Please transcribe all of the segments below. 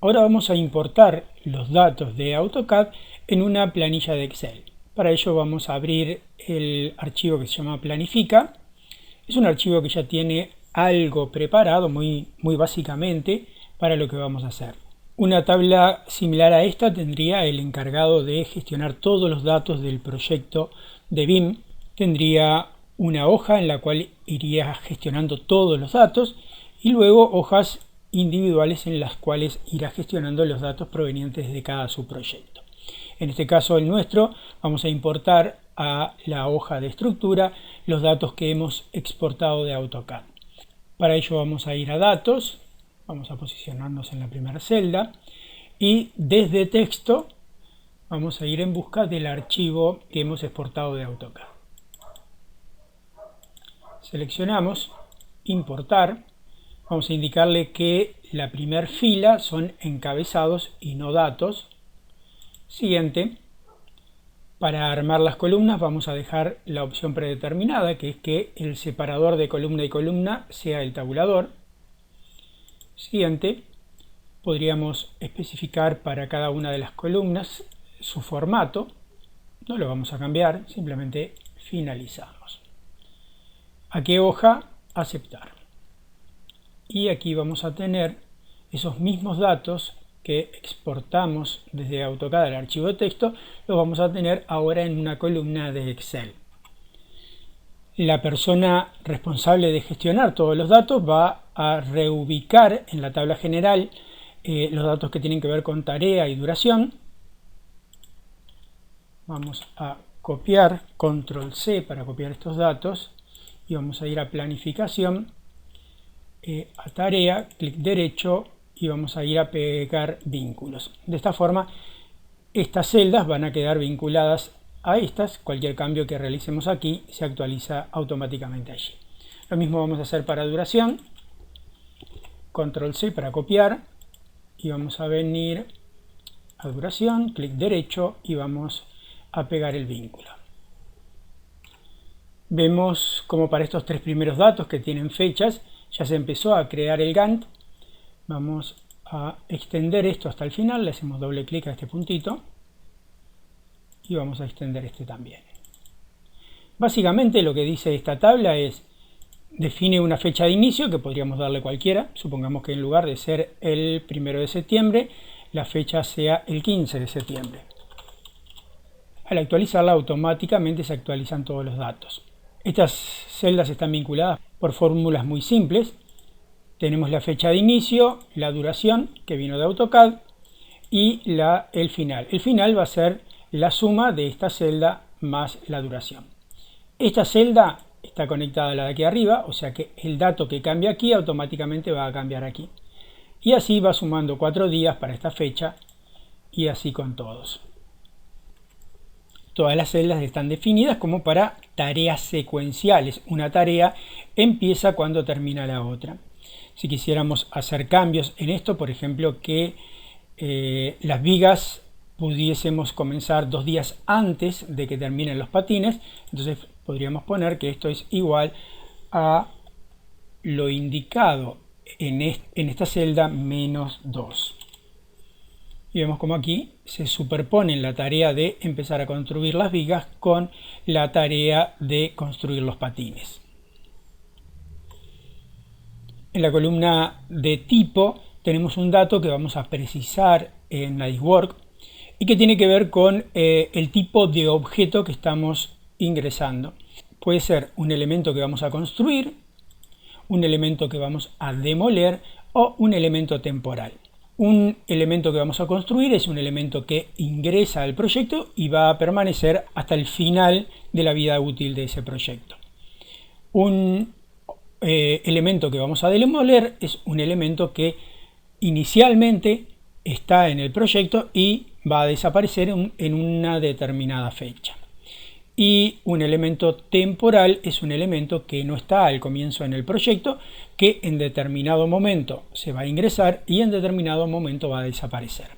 Ahora vamos a importar los datos de AutoCAD en una planilla de Excel. Para ello vamos a abrir el archivo que se llama Planifica. Es un archivo que ya tiene algo preparado, muy básicamente, para lo que vamos a hacer. Una tabla similar a esta tendría el encargado de gestionar todos los datos del proyecto de BIM. Tendría una hoja en la cual iría gestionando todos los datos y luego hojas individuales en las cuales irá gestionando los datos provenientes de cada subproyecto. En este caso, el nuestro, vamos a importar a la hoja de estructura los datos que hemos exportado de AutoCAD. Para ello vamos a ir a datos, vamos a posicionarnos en la primera celda y desde texto vamos a ir en busca del archivo que hemos exportado de AutoCAD. Seleccionamos importar. Vamos a indicarle que la primera fila son encabezados y no datos. Siguiente. Para armar las columnas vamos a dejar la opción predeterminada, que es que el separador de columna y columna sea el tabulador. Siguiente. Podríamos especificar para cada una de las columnas su formato. No lo vamos a cambiar, simplemente finalizamos. ¿A qué hoja? Aceptar. Y aquí vamos a tener esos mismos datos que exportamos desde AutoCAD al archivo de texto, los vamos a tener ahora en una columna de Excel. La persona responsable de gestionar todos los datos va a reubicar en la tabla general los datos que tienen que ver con tarea y duración. Vamos a copiar, control C para copiar estos datos y vamos a ir a planificación, a tarea, clic derecho y vamos a ir a pegar vínculos. De esta forma estas celdas van a quedar vinculadas a estas. Cualquier cambio que realicemos aquí se actualiza automáticamente allí. Lo mismo vamos a hacer para duración, control C para copiar y vamos a venir a duración, clic derecho y vamos a pegar el vínculo. Vemos como para estos tres primeros datos que tienen fechas ya se empezó a crear el Gantt. Vamos a extender esto hasta el final, le hacemos doble clic a este puntito y vamos a extender este también. Básicamente lo que dice esta tabla es: define una fecha de inicio, que podríamos darle cualquiera. Supongamos que en lugar de ser el 1 de septiembre, la fecha sea el 15 de septiembre. Al actualizarla, automáticamente se actualizan todos los datos. Estas celdas están vinculadas por fórmulas muy simples. Tenemos la fecha de inicio, la duración, que vino de AutoCAD, y el final. El final va a ser la suma de esta celda más la duración. Esta celda está conectada a la de aquí arriba, o sea que el dato que cambia aquí automáticamente va a cambiar aquí. Y así va sumando 4 días para esta fecha y así con todos. Todas las celdas están definidas como para tareas secuenciales. Una tarea empieza cuando termina la otra. Si quisiéramos hacer cambios en esto, por ejemplo, que las vigas pudiésemos comenzar 2 días antes de que terminen los patines, entonces podríamos poner que esto es igual a lo indicado en esta celda menos 2. Y vemos como aquí se superponen la tarea de empezar a construir las vigas con la tarea de construir los patines. En la columna de tipo tenemos un dato que vamos a precisar en Navisworks y que tiene que ver con el tipo de objeto que estamos ingresando. Puede ser un elemento que vamos a construir, un elemento que vamos a demoler o un elemento temporal. Un elemento que vamos a construir es un elemento que ingresa al proyecto y va a permanecer hasta el final de la vida útil de ese proyecto. Un elemento que vamos a demoler es un elemento que inicialmente está en el proyecto y va a desaparecer en una determinada fecha. Y un elemento temporal es un elemento que no está al comienzo en el proyecto, que en determinado momento se va a ingresar y en determinado momento va a desaparecer.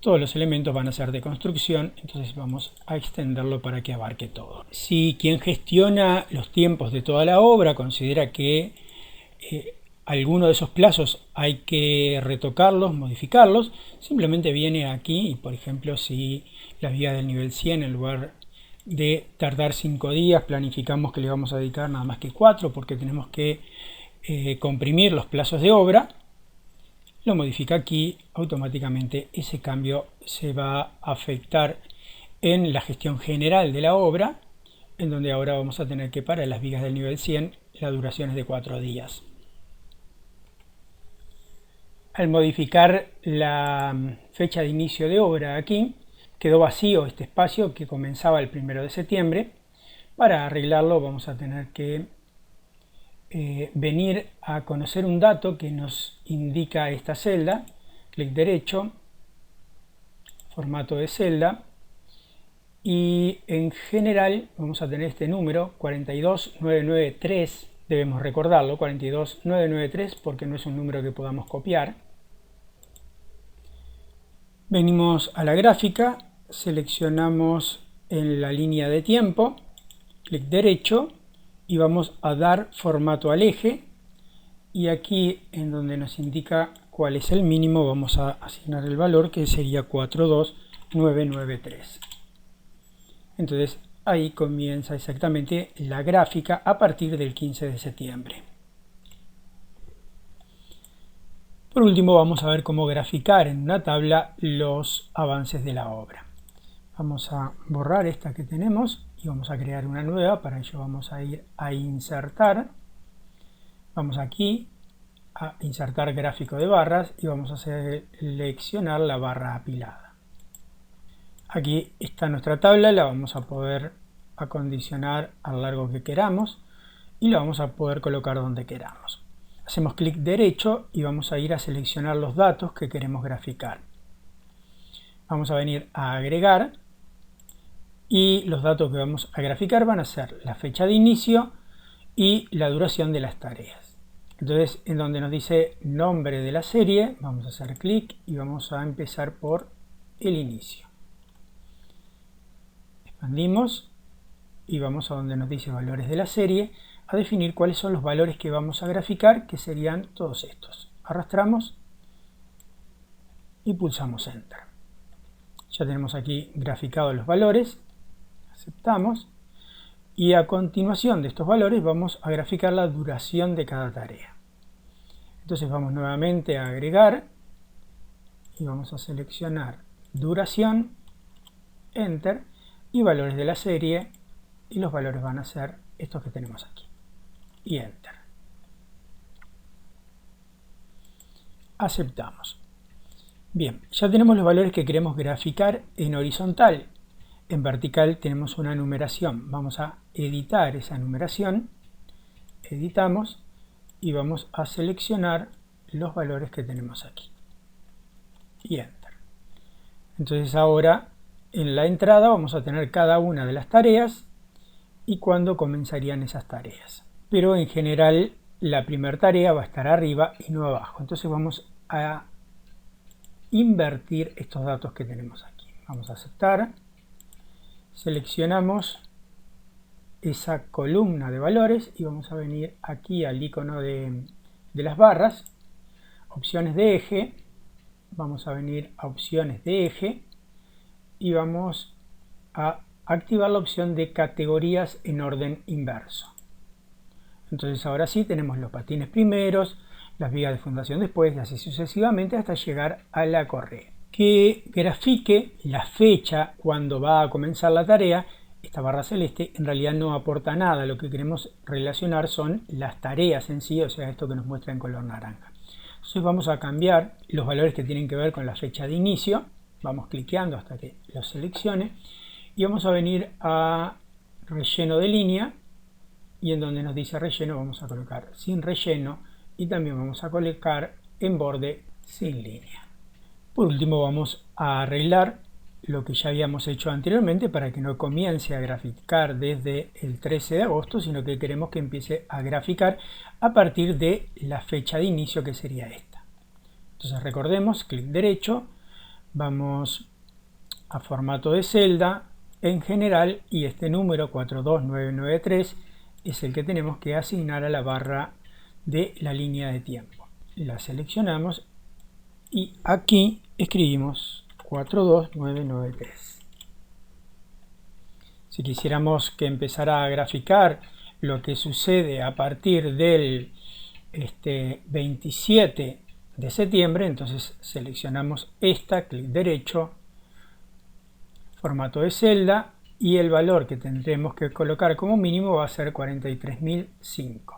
Todos los elementos van a ser de construcción, entonces vamos a extenderlo para que abarque todo. Si quien gestiona los tiempos de toda la obra considera que alguno de esos plazos hay que retocarlos, modificarlos, simplemente viene aquí y, por ejemplo, si las vigas del nivel 100 en lugar de tardar 5 días, planificamos que le vamos a dedicar nada más que 4 porque tenemos que comprimir los plazos de obra, lo modifica aquí, automáticamente ese cambio se va a afectar en la gestión general de la obra, en donde ahora vamos a tener que para las vigas del nivel 100 la duración es de 4 días. Al modificar la fecha de inicio de obra aquí, quedó vacío este espacio que comenzaba el 1 de septiembre. Para arreglarlo vamos a tener que venir a conocer un dato que nos indica esta celda, clic derecho, formato de celda, y en general vamos a tener este número 42993, debemos recordarlo, 42993 porque no es un número que podamos copiar. Venimos a la gráfica, seleccionamos en la línea de tiempo, clic derecho y vamos a dar formato al eje, y aquí en donde nos indica cuál es el mínimo vamos a asignar el valor que sería 42993. Entonces ahí comienza exactamente la gráfica a partir del 15 de septiembre. Por último vamos a ver cómo graficar en una tabla los avances de la obra. Vamos a borrar esta que tenemos y vamos a crear una nueva. Para ello vamos a ir a insertar. Vamos aquí a insertar gráfico de barras y vamos a seleccionar la barra apilada. Aquí está nuestra tabla, la vamos a poder acondicionar al largo que queramos y la vamos a poder colocar donde queramos. Hacemos clic derecho y vamos a ir a seleccionar los datos que queremos graficar. Vamos a venir a agregar y los datos que vamos a graficar van a ser la fecha de inicio y la duración de las tareas. Entonces, en donde nos dice nombre de la serie, vamos a hacer clic y vamos a empezar por el inicio. Expandimos y vamos a donde nos dice valores de la serie, a definir cuáles son los valores que vamos a graficar, que serían todos estos. Arrastramos y pulsamos Enter. Ya tenemos aquí graficados los valores, aceptamos, y a continuación de estos valores vamos a graficar la duración de cada tarea. Entonces vamos nuevamente a agregar y vamos a seleccionar duración, Enter, y valores de la serie, y los valores van a ser estos que tenemos aquí. Y Enter. Aceptamos. Bien, ya tenemos los valores que queremos graficar en horizontal. En vertical tenemos una numeración. Vamos a editar esa numeración. Editamos y vamos a seleccionar los valores que tenemos aquí. Y Enter. Entonces ahora en la entrada vamos a tener cada una de las tareas y cuándo comenzarían esas tareas. Pero en general la primera tarea va a estar arriba y no abajo. Entonces vamos a invertir estos datos que tenemos aquí. Vamos a aceptar. Seleccionamos esa columna de valores y vamos a venir aquí al icono de las barras. Opciones de eje. Vamos a venir a opciones de eje y vamos a activar la opción de categorías en orden inverso. Entonces ahora sí tenemos los patines primeros, las vigas de fundación después y así sucesivamente hasta llegar a la correa. Que grafique la fecha cuando va a comenzar la tarea. Esta barra celeste en realidad no aporta nada, lo que queremos relacionar son las tareas en sí, o sea esto que nos muestra en color naranja. Entonces vamos a cambiar los valores que tienen que ver con la fecha de inicio, vamos cliqueando hasta que los seleccione y vamos a venir a relleno de línea. Y en donde nos dice relleno vamos a colocar sin relleno y también vamos a colocar en borde sin línea. Por último vamos a arreglar lo que ya habíamos hecho anteriormente para que no comience a graficar desde el 13 de agosto, sino que queremos que empiece a graficar a partir de la fecha de inicio que sería esta. Entonces recordemos, clic derecho, vamos a formato de celda, en general, y este número 42993 es el que tenemos que asignar a la barra de la línea de tiempo. La seleccionamos y aquí escribimos 42993. Si quisiéramos que empezara a graficar lo que sucede a partir del 27 de septiembre, entonces seleccionamos esta, clic derecho, formato de celda, y el valor que tendremos que colocar como mínimo va a ser 43.005.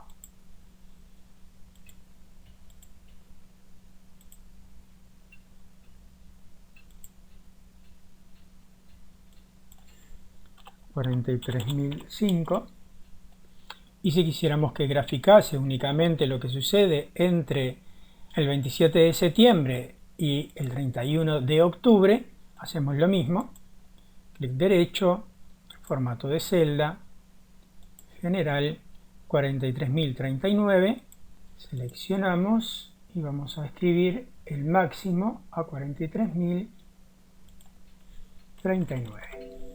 Y si quisiéramos que graficase únicamente lo que sucede entre el 27 de septiembre y el 31 de octubre, hacemos lo mismo, clic derecho, formato de celda, general, 43.039, seleccionamos y vamos a escribir el máximo a 43.039.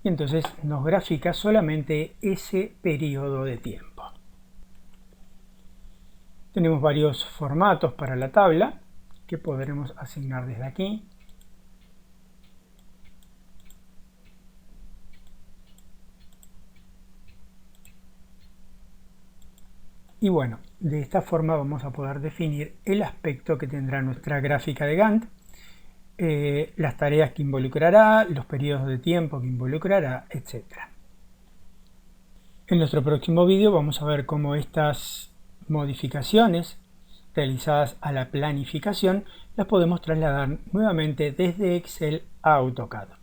Y entonces nos grafica solamente ese periodo de tiempo. Tenemos varios formatos para la tabla que podremos asignar desde aquí. Y bueno, de esta forma vamos a poder definir el aspecto que tendrá nuestra gráfica de Gantt, las tareas que involucrará, los periodos de tiempo que involucrará, etc. En nuestro próximo vídeo vamos a ver cómo estas modificaciones realizadas a la planificación las podemos trasladar nuevamente desde Excel a AutoCAD.